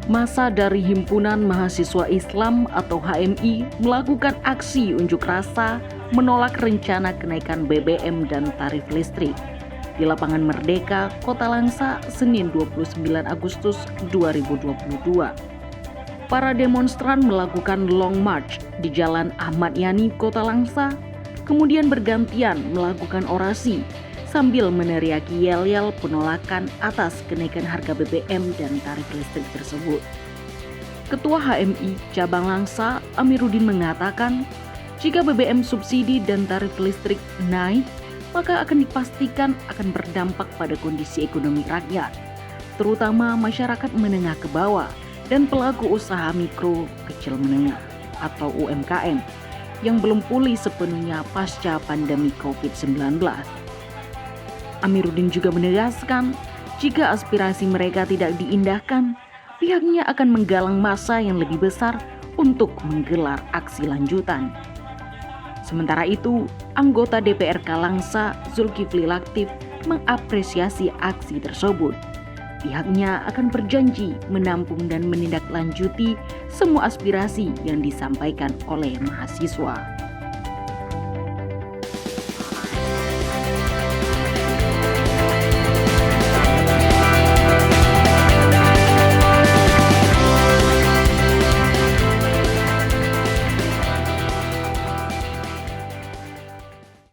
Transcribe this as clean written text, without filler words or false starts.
Massa dari Himpunan Mahasiswa Islam atau HMI melakukan aksi unjuk rasa menolak rencana kenaikan BBM dan tarif listrik di Lapangan Merdeka, Kota Langsa, Senin 29 Agustus 2022. Para demonstran melakukan long march di Jalan Ahmad Yani, Kota Langsa, kemudian bergantian melakukan orasi sambil meneriaki yel-yel penolakan atas kenaikan harga BBM dan tarif listrik tersebut. Ketua HMI Cabang Langsa, Amiruddin mengatakan, jika BBM subsidi dan tarif listrik naik, maka akan dipastikan akan berdampak pada kondisi ekonomi rakyat, terutama masyarakat menengah ke bawah dan pelaku usaha mikro kecil menengah atau UMKM yang belum pulih sepenuhnya pasca pandemi COVID-19. Amiruddin juga menegaskan, jika aspirasi mereka tidak diindahkan, pihaknya akan menggalang massa yang lebih besar untuk menggelar aksi lanjutan. Sementara itu, anggota DPRK Langsa, Zulkifli Latif, mengapresiasi aksi tersebut. Pihaknya akan berjanji menampung dan menindaklanjuti semua aspirasi yang disampaikan oleh mahasiswa.